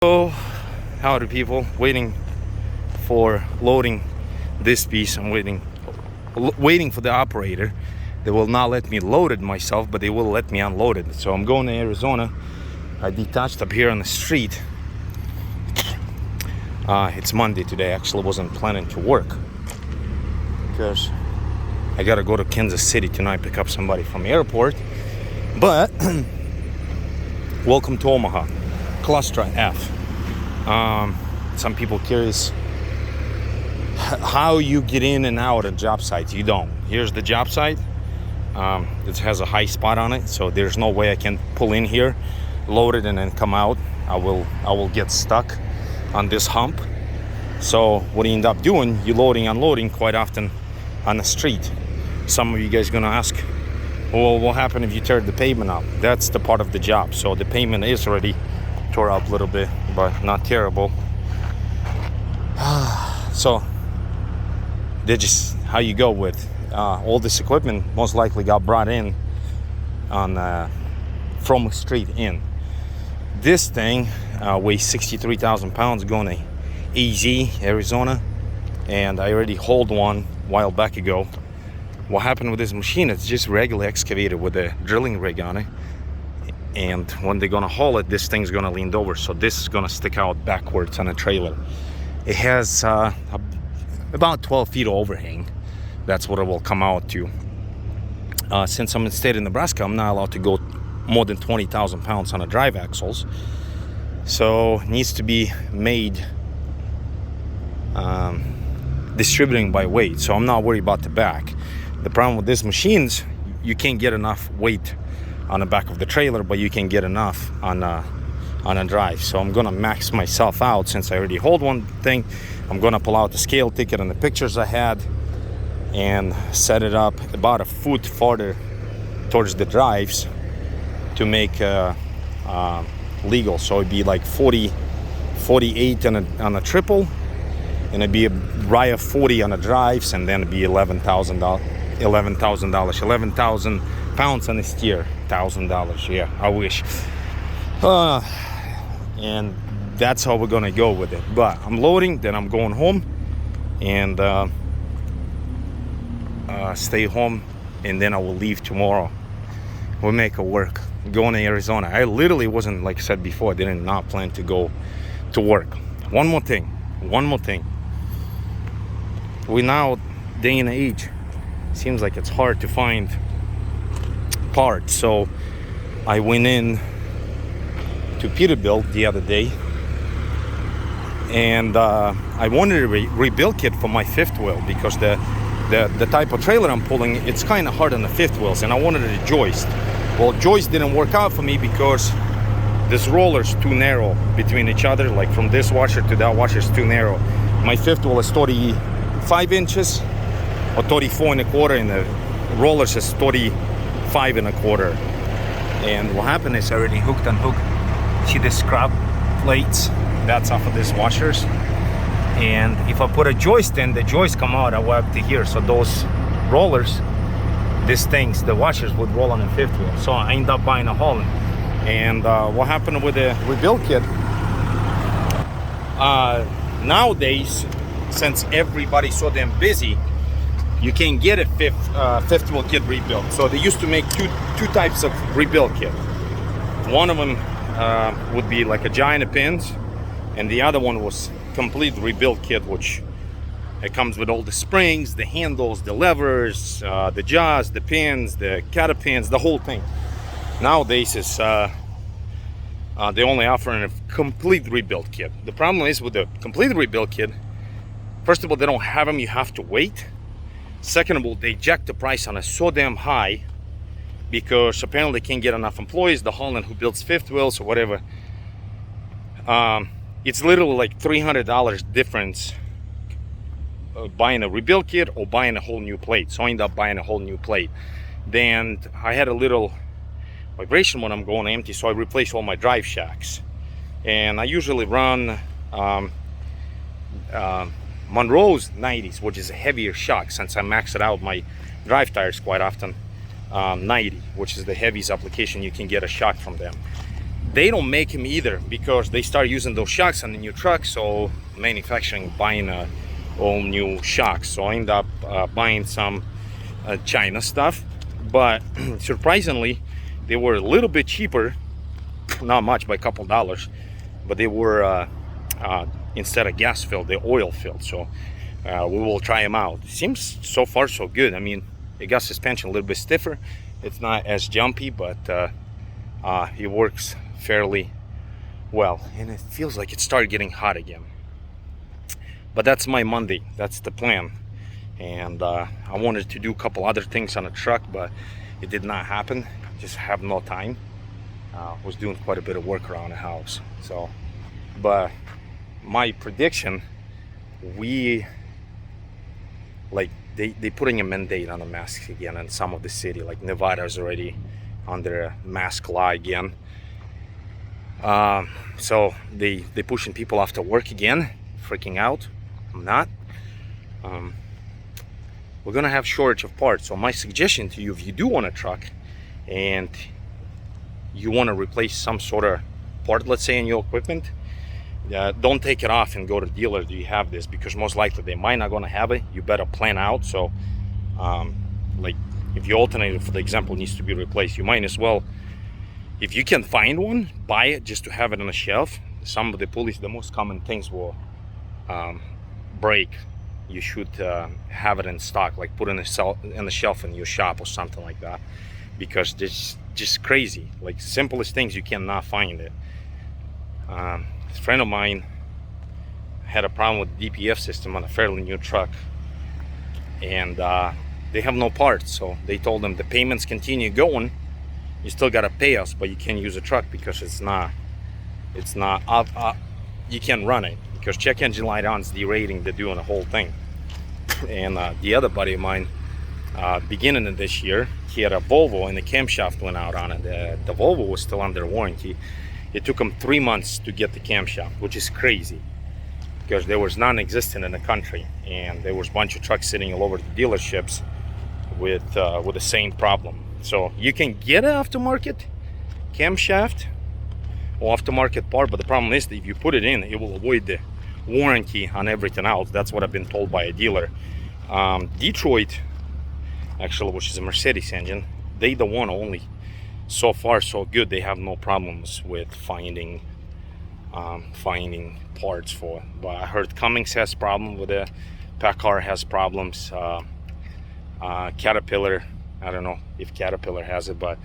So, howdy people, waiting for loading this piece. I'm waiting for the operator. They will not let me load it myself, but they will let me unload it. So I'm going to Arizona. I detached up here on the street. It's Monday today. Actually wasn't planning to work because I gotta go to Kansas City tonight, pick up somebody from the airport. But welcome to Omaha. Cluster F. Some people curious how you get in and out of job sites. You don't. Here's the job site. It has a high spot on it, so there's no way I can pull in here, load it, and then come out. I will get stuck on this hump. So what you end up doing, you loading, unloading quite often on the street. Some of you guys gonna ask, well, what happened if you tear the pavement up? That's the part of the job. So the pavement is already tore up a little bit, but not terrible. So they just how you go with all this equipment most likely got brought in on from the street in. This thing weighs 63,000 pounds, going to AZ, Arizona, and I already hauled one a while back ago. What happened with this machine, it's just regular excavator with a drilling rig on it. And when they're gonna haul it, this thing's gonna lean over, so this is gonna stick out backwards on a trailer. It has about 12 feet of overhang. That's what it will come out to. Since I'm in the state of Nebraska, I'm not allowed to go more than 20,000 pounds on a drive axles, so it needs to be made distributing by weight. So I'm not worried about the back. The problem with these machines, you can't get enough weight on the back of the trailer, but you can get enough on a drive. So I'm gonna max myself out. Since I already hold one thing, I'm gonna pull out the scale ticket and the pictures I had and set it up about a foot farther towards the drives to make legal. So it'd be like 48 on a triple, and it'd be right at 40 on the drives, and then it'd be $11,000 pounds on the steer. $1,000, yeah, I wish. And that's how we're gonna go with it. But I'm loading, then I'm going home and stay home, and then I will leave tomorrow. We'll make it work. Going to Arizona. I literally wasn't, like I said before, I did not plan to go to work. One more thing. We now day and age, seems like it's hard to find parts. So I went in to Peterbilt the other day, and I wanted a rebuild kit for my fifth wheel, because the type of trailer I'm pulling, it's kind of hard on the fifth wheels, and I wanted a joist. Well, joist didn't work out for me because this roller's too narrow between each other. Like from this washer to that washer is too narrow. My fifth wheel is 35 inches or 34 and a quarter, and the rollers is 35 and a quarter. And what happened is I already hooked and hooked. See the scrub plates? That's off of these washers. And if I put a joist in, the joist come out, I will have to here. So those rollers, these things, the washers would roll on the fifth wheel. So I end up buying a Holland. And what happened with the rebuild kit? Nowadays, since everybody's so damn busy, you can get a fifth wheel kit rebuilt. So they used to make two types of rebuild kit. One of them would be like a giant of pins, and the other one was complete rebuild kit, which it comes with all the springs, the handles, the levers, the jaws, the pins, the cat pins, the whole thing. Nowadays is they only offer a complete rebuild kit. The problem is with the complete rebuild kit, first of all, they don't have them, you have to wait. Second of all, they jack the price on it so damn high because apparently they can't get enough employees. The Holland who builds fifth wheels or whatever, it's literally like $300 difference buying a rebuild kit or buying a whole new plate. So I ended up buying a whole new plate. Then I had a little vibration when I'm going empty, so I replaced all my drive shacks. And I usually run Monroe's 90s, which is a heavier shock, since I maxed out my drive tires quite often. 90, which is the heaviest application you can get a shock from them. they don't make them either because they start using those shocks on the new truck. So manufacturing buying all new shocks. So I end up buying some China stuff, but surprisingly they were a little bit cheaper, not much, by a couple dollars, but they were instead of gas filled, they're oil filled. So we will try them out. Seems so far so good. I mean, it got suspension a little bit stiffer, it's not as jumpy, but it works fairly well, and it feels like it started getting hot again. But that's my Monday, that's the plan. And I wanted to do a couple other things on the truck, but it did not happen. Just have no time. Was doing quite a bit of work around the house. So, but my prediction, they putting a mandate on the masks again in some of the city, like Nevada's already under a mask law again. So they pushing people after work again, freaking out. I'm not. We're gonna have shortage of parts. So my suggestion to you, if you do want a truck and you want to replace some sort of part, let's say in your equipment, don't take it off and go to the dealer. Do you have this? Because most likely they might not gonna have it. You better plan out. So like if your alternator, for the example, needs to be replaced, you might as well, if you can find one, buy it just to have it on a shelf. Some of the pulleys, the most common things will break. You should have it in stock, like put it in the shelf in your shop or something like that, because it's just crazy. Like simplest things, you cannot find it. A friend of mine had a problem with the DPF system on a fairly new truck, and they have no parts. So they told them the payments continue going, you still got to pay us, but you can't use a truck because it's not you can't run it because check engine light on is derating, they're doing the whole thing. And the other buddy of mine, beginning of this year, he had a Volvo and the camshaft went out on it. The Volvo was still under warranty. It took him 3 months to get the camshaft, which is crazy because there was non-existent in the country, and there was a bunch of trucks sitting all over the dealerships with the same problem. So you can get an aftermarket camshaft or aftermarket part, but the problem is that if you put it in, it will avoid the warranty on everything else. That's what I've been told by a dealer. Detroit, actually, which is a Mercedes engine, they the one only. So far so good. They have no problems with finding parts for. But I heard Cummins has problem with it. Packard has problems. Caterpillar, I don't know if Caterpillar has it, but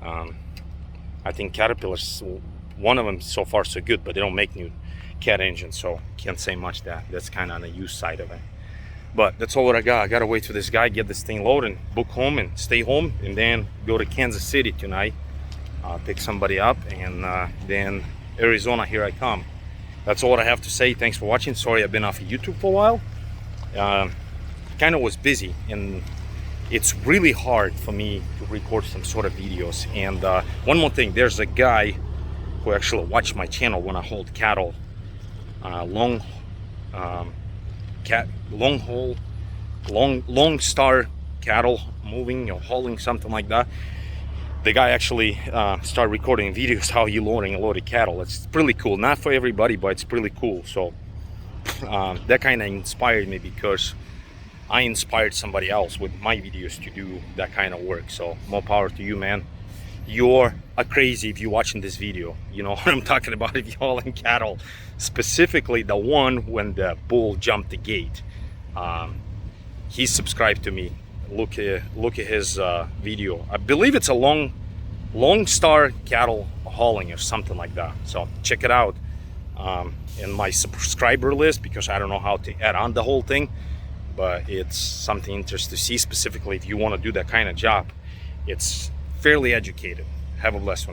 I think Caterpillar's one of them. So far so good, but they don't make new Cat engines, so can't say much. That's kind of on the used side of it. But that's all what I got. I gotta wait for this guy, get this thing loaded, book home and stay home, and then go to Kansas City tonight, pick somebody up, and then Arizona, here I come. That's all what I have to say. Thanks for watching. Sorry I've been off of YouTube for a while. Kind of was busy, and it's really hard for me to record some sort of videos. And one more thing, there's a guy who actually watched my channel when I hold cattle, long star cattle moving or hauling, something like that. The guy actually started recording videos how he loading a load of cattle. It's really cool. Not for everybody, but it's really cool. So that kind of inspired me, because I inspired somebody else with my videos to do that kind of work. So more power to you, man. You're a crazy if you're watching this video. You know what I'm talking about. If you're hauling cattle, specifically the one when the bull jumped the gate. He's subscribed to me. Look at his video. I believe it's a long star cattle hauling or something like that. So check it out in my subscriber list, because I don't know how to add on the whole thing, but it's something interesting to see, specifically if you want to do that kind of job. It's fairly educated. Have a blessed one.